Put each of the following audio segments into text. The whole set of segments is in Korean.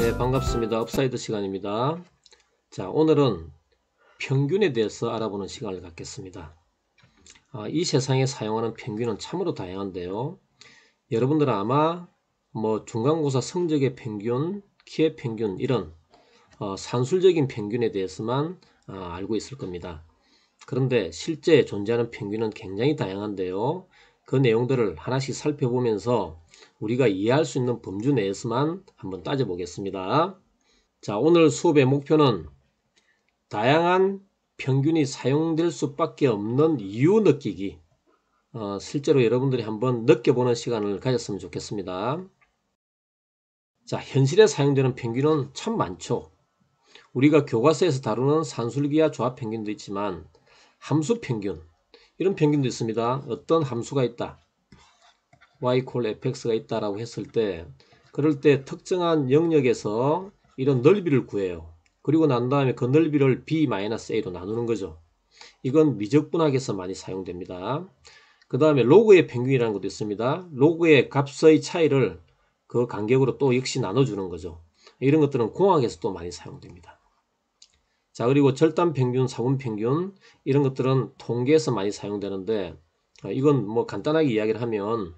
네, 반갑습니다. 업사이드 시간입니다. 자, 오늘은 평균에 대해서 알아보는 시간을 갖겠습니다. 이 세상에 사용하는 평균은 참으로 다양한데요. 여러분들은 아마 중간고사 성적의 평균, 키의 평균 이런 산술적인 평균에 대해서만 알고 있을 겁니다. 그런데 실제 존재하는 평균은 굉장히 다양한데요. 그 내용들을 하나씩 살펴보면서 우리가 이해할 수 있는 범주 내에서만 한번 따져보겠습니다. 자, 오늘 수업의 목표는 다양한 평균이 사용될 수밖에 없는 이유 느끼기, 실제로 여러분들이 한번 느껴보는 시간을 가졌으면 좋겠습니다. 자, 현실에 사용되는 평균은 참 많죠. 우리가 교과서에서 다루는 산술기하 조합 평균도 있지만 함수 평균, 이런 평균도 있습니다. 어떤 함수가 있다, y fx가 있다라고 했을 때, 그럴 때 특정한 영역에서 이런 넓이를 구해요. 그리고 난 다음에 그 넓이를 b-a로 나누는 거죠. 이건 미적분학에서 많이 사용됩니다. 그 다음에 로그의 평균이라는 것도 있습니다. 로그의 값의 차이를 그 간격으로 또 역시 나눠주는 거죠. 이런 것들은 공학에서 또 많이 사용됩니다. 자, 그리고 절단 평균, 사분 평균, 이런 것들은 통계에서 많이 사용되는데, 이건 간단하게 이야기를 하면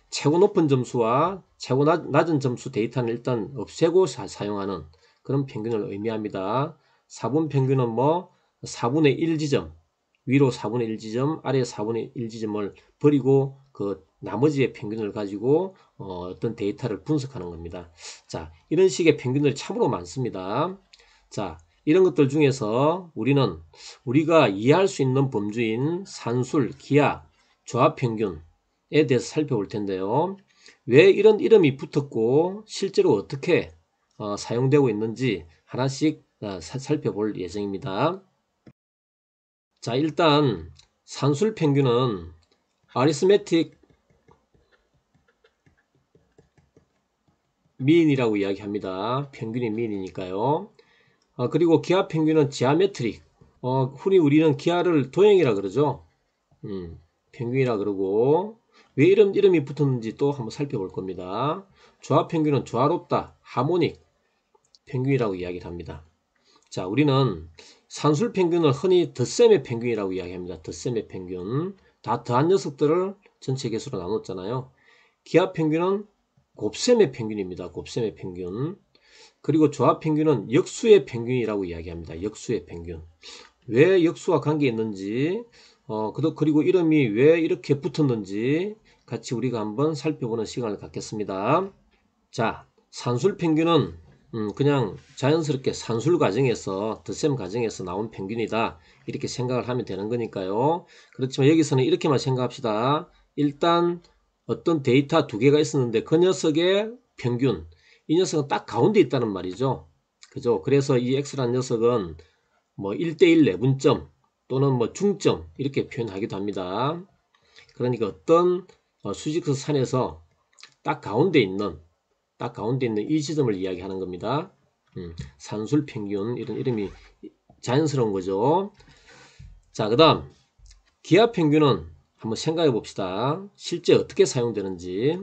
최고 높은 점수와 최고 낮은 점수 데이터는 일단 없애고 사용하는 그런 평균을 의미합니다. 4분 평균은 4분의 1 지점, 위로 4분의 1 지점, 아래 4분의 1 지점을 버리고 그 나머지의 평균을 가지고 어떤 데이터를 분석하는 겁니다. 자, 이런 식의 평균들이 참으로 많습니다. 자, 이런 것들 중에서 우리가 이해할 수 있는 범주인 산술, 기하, 조합 평균에 대해서 살펴볼 텐데요. 왜 이런 이름이 붙었고 실제로 어떻게 사용되고 있는지 하나씩 살펴볼 예정입니다. 자, 일단 산술 평균은 arithmetic mean이라고 이야기합니다. 평균이 mean이니까요. 그리고 기하 평균은 geometric, 흔히 우리는 기하를 도형이라 그러죠. 평균이라 그러고, 왜 이런 이름이 붙었는지 또 한번 살펴볼 겁니다. 조합 평균은 조화롭다, 하모닉 평균이라고 이야기를 합니다. 자, 우리는 산술 평균을 흔히 덧셈의 평균이라고 이야기합니다. 덧셈의 평균. 다 더한 녀석들을 전체 개수로 나눴잖아요. 기하 평균은 곱셈의 평균입니다. 곱셈의 평균. 그리고 조합 평균은 역수의 평균이라고 이야기합니다. 역수의 평균. 왜 역수와 관계 있는지, 그리고 이름이 왜 이렇게 붙었는지 같이 우리가 한번 살펴보는 시간을 갖겠습니다. 자, 산술 평균은 그냥 자연스럽게 산술 과정에서, 덧셈 과정에서 나온 평균이다, 이렇게 생각을 하면 되는 거니까요. 그렇지만 여기서는 이렇게만 생각합시다. 일단 어떤 데이터 두 개가 있었는데 그 녀석의 평균, 이 녀석은 딱 가운데 있다는 말이죠. 그죠? 그래서 이 x라는 녀석은 1대1 내분점 또는 중점 이렇게 표현하기도 합니다. 그러니까 어떤 수직선 산에서 딱 가운데 있는 이 지점을 이야기하는 겁니다. 산술 평균, 이런 이름이 자연스러운 거죠. 자, 그 다음 기하 평균은 한번 생각해 봅시다. 실제 어떻게 사용되는지.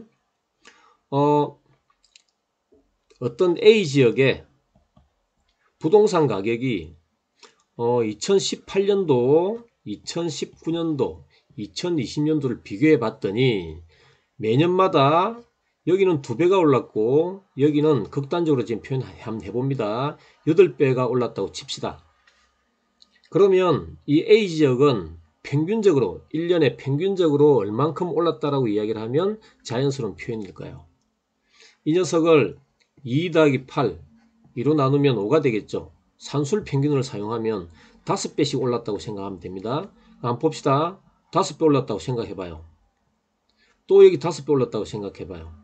어떤 A 지역의 부동산 가격이 2018년도, 2019년도, 2020년도를 비교해 봤더니 매년마다 여기는 2배가 올랐고 여기는 극단적으로 지금 표현 한번 해봅니다. 8배가 올랐다고 칩시다. 그러면 이 A 지역은 평균적으로 1년에 평균적으로 얼만큼 올랐다라고 이야기를 하면 자연스러운 표현일까요? 이 녀석을 2 더하기 8 2로 나누면 5가 되겠죠. 산술 평균을 사용하면 5배씩 올랐다고 생각하면 됩니다. 한번 봅시다. 5배 올랐다고 생각해봐요. 또 여기 5배 올랐다고 생각해봐요.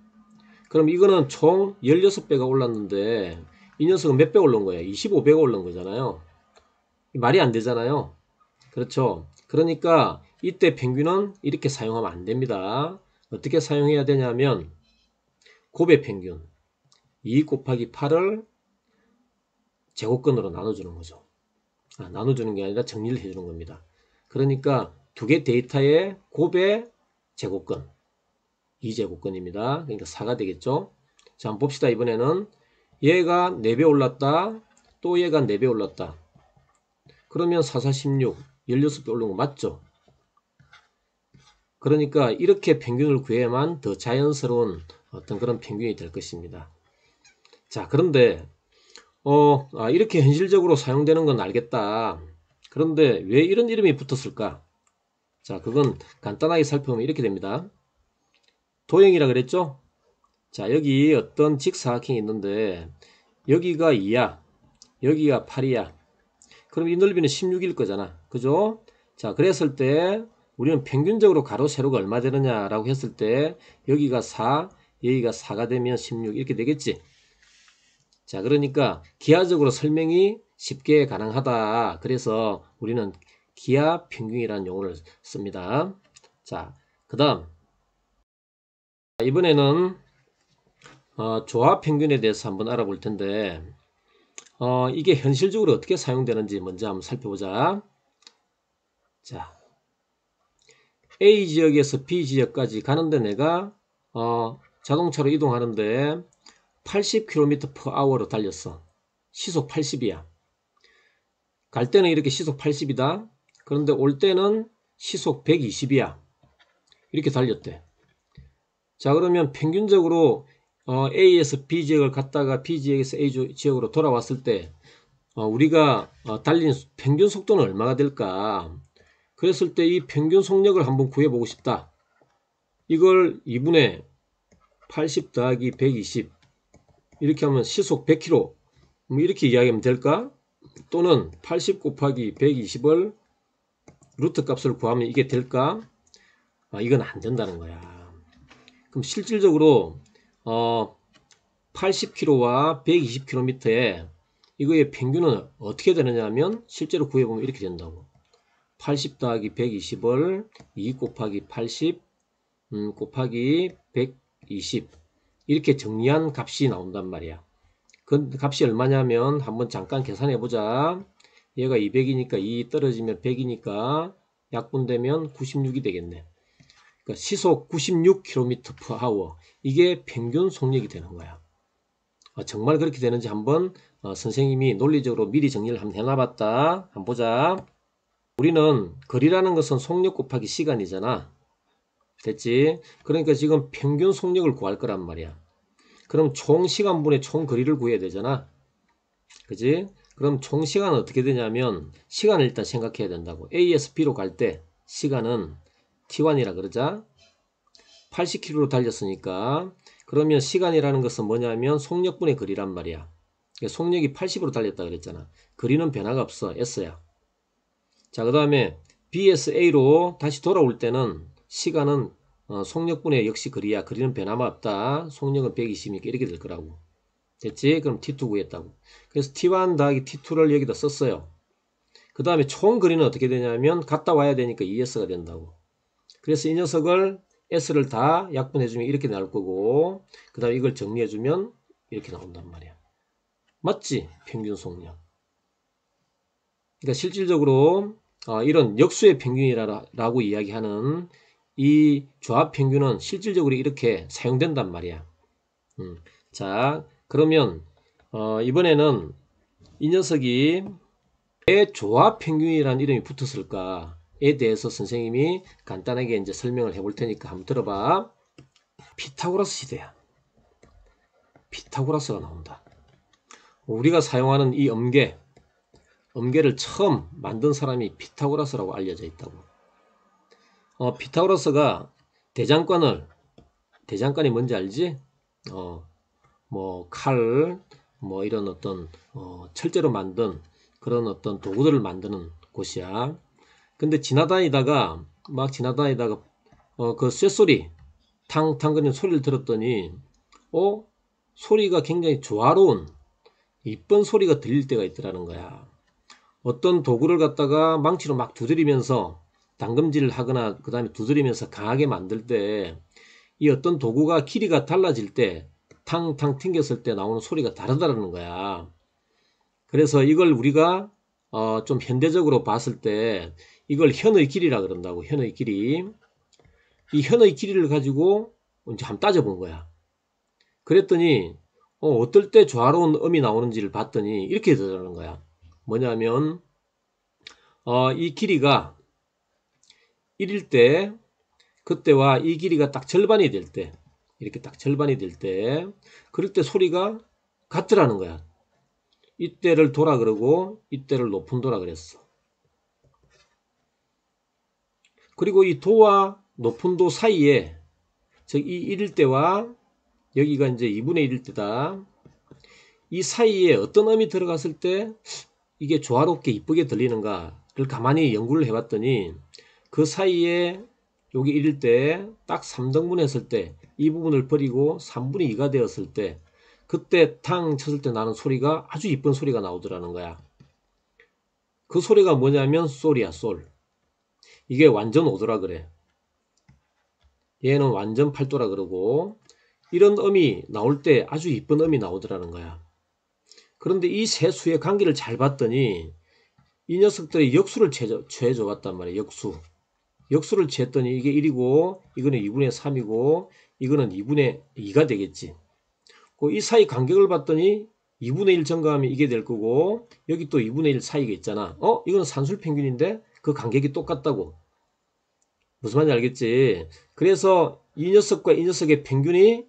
그럼 이거는 총 16배가 올랐는데 이 녀석은 몇 배 올른 거예요? 25배가 올른 거잖아요. 말이 안 되잖아요. 그렇죠. 그러니까 이때 평균은 이렇게 사용하면 안 됩니다. 어떻게 사용해야 되냐면 곱의 평균 2 곱하기 8을 제곱근으로 나눠주는 거죠. 나눠주는 게 아니라 정리를 해주는 겁니다. 그러니까 두 개 데이터의 곱의 제곱근 2제곱근입니다. 그러니까 4가 되겠죠. 자, 한번 봅시다. 이번에는 얘가 4배 올랐다. 또 얘가 4배 올랐다. 그러면 4, 4, 16, 16배 오른 거 맞죠? 그러니까 이렇게 평균을 구해야만 더 자연스러운 어떤 그런 평균이 될 것입니다. 자, 그런데 이렇게 현실적으로 사용되는 건 알겠다. 그런데 왜 이런 이름이 붙었을까? 자, 그건 간단하게 살펴보면 이렇게 됩니다. 도형이라 그랬죠? 자, 여기 어떤 직사각형이 있는데 여기가 2야. 여기가 8이야. 그럼 이 넓이는 16일 거잖아. 그죠? 자, 그랬을 때 우리는 평균적으로 가로 세로가 얼마 되느냐라고 했을 때 여기가 4, 여기가 4가 되면 16 이렇게 되겠지. 자, 그러니까 기하적으로 설명이 쉽게 가능하다. 그래서 우리는 기하 평균이라는 용어를 씁니다. 자, 그 다음 이번에는 조합 평균에 대해서 한번 알아볼 텐데 이게 현실적으로 어떻게 사용되는지 먼저 한번 살펴보자. 자, A 지역에서 B 지역까지 가는데 내가 자동차로 이동하는데 80km/h로 달렸어. 시속 80이야. 갈 때는 이렇게 시속 80이다. 그런데 올 때는 시속 120이야. 이렇게 달렸대. 자, 그러면 평균적으로 A에서 B 지역을 갔다가 B 지역에서 A 지역으로 돌아왔을 때 우리가 달린 평균 속도는 얼마가 될까? 그랬을 때 이 평균 속력을 한번 구해보고 싶다. 이걸 2분의 80 더하기 120 이렇게 하면 시속 100km 뭐 이렇게 이야기하면 될까? 또는 80 곱하기 120을 루트 값을 구하면 이게 될까? 이건 안 된다는 거야. 그럼 실질적으로 80km와 120km에 이거의 평균은 어떻게 되느냐 하면 실제로 구해보면 이렇게 된다고. 80 더하기 120을 2 곱하기 80 곱하기 120 이렇게 정리한 값이 나온단 말이야. 그 값이 얼마냐면 한번 잠깐 계산해 보자. 얘가 200이니까 2 떨어지면 100이니까 약분되면 96이 되겠네. 그러니까 시속 96km/h 이게 평균 속력이 되는 거야. 정말 그렇게 되는지 한번 선생님이 논리적으로 미리 정리를 한번 해놔봤다. 한번 보자. 우리는 거리라는 것은 속력 곱하기 시간이잖아. 됐지? 그러니까 지금 평균 속력을 구할 거란 말이야. 그럼 총 시간분의 총 거리를 구해야 되잖아. 그지? 그럼 총 시간은 어떻게 되냐면 시간을 일단 생각해야 된다고. A에서 B로 갈 때 시간은 T1이라 그러자. 80km로 달렸으니까 그러면 시간이라는 것은 뭐냐면 속력분의 거리란 말이야. 속력이 80으로 달렸다 그랬잖아. 거리는 변화가 없어. S야. 자, 그 다음에 B에서 A로 다시 돌아올 때는 시간은 속력분의 역시 거리야. 거리는 변화가 없다. 속력은 120이니까 이렇게 될 거라고. 됐지? 그럼 T2 구했다고. 그래서 T1 더하기 T2를 여기다 썼어요. 그 다음에 총 거리는 어떻게 되냐면 갔다 와야 되니까 ES가 된다고. 그래서 이 녀석을 S를 다 약분해주면 이렇게 나올 거고 그 다음에 이걸 정리해주면 이렇게 나온단 말이야. 맞지? 평균 속력. 그러니까 실질적으로 이런 역수의 평균이라고 이야기하는 이 조합 평균은 실질적으로 이렇게 사용된단 말이야. 자, 그러면 이번에는 이 녀석이 왜 조합 평균이라는 이름이 붙었을까에 대해서 선생님이 간단하게 이제 설명을 해볼 테니까 한번 들어봐. 피타고라스 시대야. 피타고라스가 나온다. 우리가 사용하는 이 엄계를 처음 만든 사람이 피타고라스라고 알려져 있다고. 피타고라스가 대장간이 뭔지 알지? 뭐 칼, 뭐 이런 어떤 철제로 만든 그런 어떤 도구들을 만드는 곳이야. 근데 지나다니다가 그 쇳소리 탕탕거리는 소리를 들었더니 소리가 굉장히 조화로운 이쁜 소리가 들릴 때가 있더라는 거야. 어떤 도구를 갖다가 망치로 막 두드리면서 당금질을 하거나 그 다음에 두드리면서 강하게 만들 때 이 어떤 도구가 길이가 달라질 때 탕탕 튕겼을 때 나오는 소리가 다르다는 거야. 그래서 이걸 우리가 좀 현대적으로 봤을 때 이걸 현의 길이라 그런다고. 현의 길이. 이 현의 길이를 가지고 이제 한번 따져본 거야. 그랬더니 어떨 때 조화로운 음이 나오는지를 봤더니 이렇게 되더라는 거야. 뭐냐면 이 길이가 1일 때, 그때와 이 길이가 딱 절반이 될 때, 이렇게 딱 절반이 될 때, 그럴 때 소리가 같더라는 거야. 이때를 도라 그러고 이때를 높은 도라 그랬어. 그리고 이 도와 높은 도 사이에, 즉 이 1일 때와 여기가 이제 2분의 1일 때다. 이 사이에 어떤 음이 들어갔을 때 이게 조화롭게 이쁘게 들리는가를 가만히 연구를 해봤더니, 그 사이에 여기 1일 때 딱 3등분 했을 때 이 부분을 버리고 3분의 2가 되었을 때, 그때 탕 쳤을 때 나는 소리가 아주 이쁜 소리가 나오더라는 거야. 그 소리가 뭐냐면 솔이야, 솔. 이게 완전 5도라 그래. 얘는 완전 8도라 그러고, 이런 음이 나올 때 아주 이쁜 음이 나오더라는 거야. 그런데 이 세 수의 관계를 잘 봤더니 이 녀석들의 역수를 취해줘 봤단 말이야. 역수를 취했더니 이게 1이고 이거는 2분의 3이고 이거는 2분의 2가 되겠지. 이 사이 간격을 봤더니 2분의 1 증가하면 이게 될 거고, 여기 또 2분의 1 사이가 있잖아. 이거는 산술평균인데 그 간격이 똑같다고. 무슨 말인지 알겠지? 그래서 이 녀석과 이 녀석의 평균이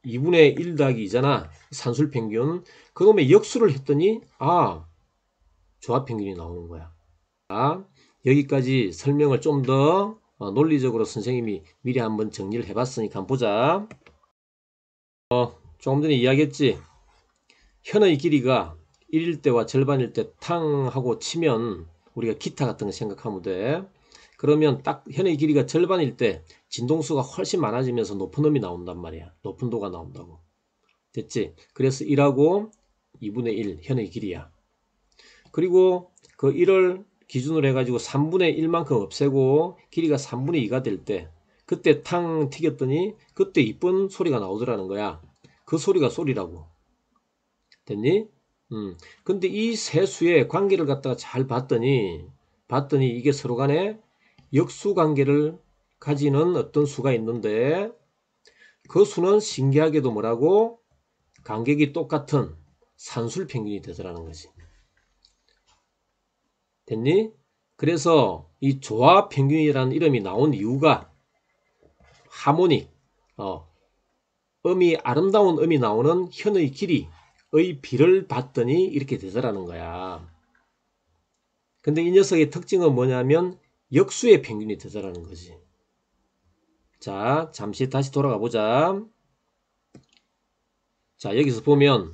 2분의 1 더하기 2잖아. 산술평균. 그놈의 역수를 했더니 조합평균이 나오는 거야. 여기까지 설명을 좀 더 논리적으로 선생님이 미리 한번 정리를 해봤으니까 한번 보자. 조금 전에 이야기했지. 현의 길이가 1일 때와 절반일 때 탕 하고 치면 우리가 기타 같은 거 생각하면 돼. 그러면 딱 현의 길이가 절반일 때 진동수가 훨씬 많아지면서 높은 음이 나온단 말이야. 높은 도가 나온다고. 됐지? 그래서 1하고 2분의 1 현의 길이야. 그리고 그 1을 기준으로 해가지고 3분의 1만큼 없애고 길이가 3분의 2가 될 때, 그때 탕 튀겼더니 그때 이쁜 소리가 나오더라는 거야. 그 소리가 소리라고. 됐니? 근데 이 세 수의 관계를 갖다가 잘 봤더니 이게 서로 간에 역수 관계를 가지는 어떤 수가 있는데, 그 수는 신기하게도 뭐라고? 간격이 똑같은 산술 평균이 되더라는 거지. 됐니? 그래서 이 조합 평균이라는 이름이 나온 이유가 하모닉, 아름다운 음이 나오는 현의 길이의 비를 봤더니 이렇게 되더라는 거야. 근데 이 녀석의 특징은 뭐냐면 역수의 평균이 되더라는 거지. 자, 잠시 다시 돌아가 보자. 자, 여기서 보면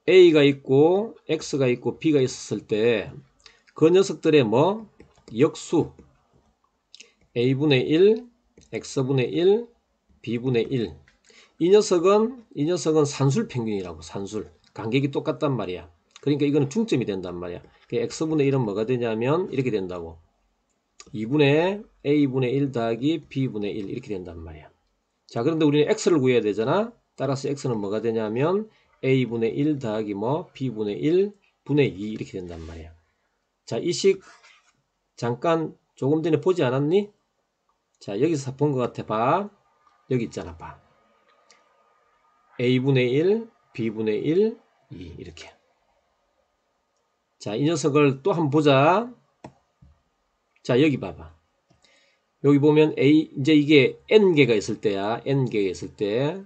A가 있고 X가 있고 B가 있었을 때 그 녀석들의 역수 A분의 1, X분의 1, B분의 1. 이 녀석은 산술평균이라고. 산술. 간격이 똑같단 말이야. 그러니까 이거는 중점이 된단 말이야. X분의 1은 뭐가 되냐면 이렇게 된다고. 2분의 A분의 1 더하기 B분의 1 이렇게 된단 말이야. 자, 그런데 우리는 X를 구해야 되잖아. 따라서 X는 뭐가 되냐면 A분의 1 더하기 B분의 1 분의 2 이렇게 된단 말이야. 자, 이 식 잠깐 조금 전에 보지 않았니? 자, 여기서 본 것 같아. 봐. 여기 있잖아. 봐. A분의 1, B분의 1, 2 이렇게. 자, 이 녀석을 또 한번 보자. 자, 여기 봐봐. 여기 보면 이제 이게 N개가 있을 때야. N개가 있을 때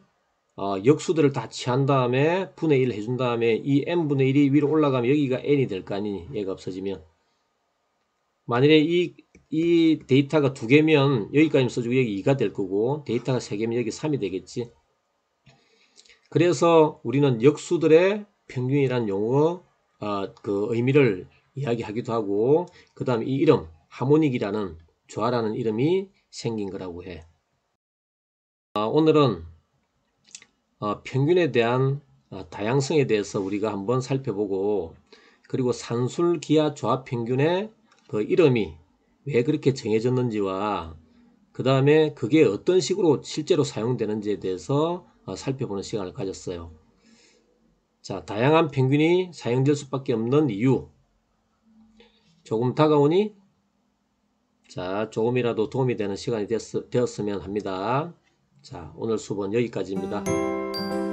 역수들을 다 취한 다음에 분의 1 해준 다음에 이 N분의 1이 위로 올라가면 여기가 N이 될 거 아니니, 얘가 없어지면. 만일에 이 데이터가 2개면 여기까지 써주고 여기 2가 될 거고, 데이터가 3개면 여기 3이 되겠지. 그래서 우리는 역수들의 평균이라는 용어 그 의미를 이야기하기도 하고, 그 다음에 이 이름 하모닉이라는 조화라는 이름이 생긴 거라고 해. 오늘은 평균에 대한 다양성에 대해서 우리가 한번 살펴보고, 그리고 산술 기하 조합 평균의 그 이름이 왜 그렇게 정해졌는지와 그 다음에 그게 어떤 식으로 실제로 사용되는지에 대해서 살펴보는 시간을 가졌어요. 자, 다양한 평균이 사용될 수밖에 없는 이유 조금 다가오니? 자, 조금이라도 도움이 되는 시간이 되었으면 합니다. 자, 오늘 수업은 여기까지입니다.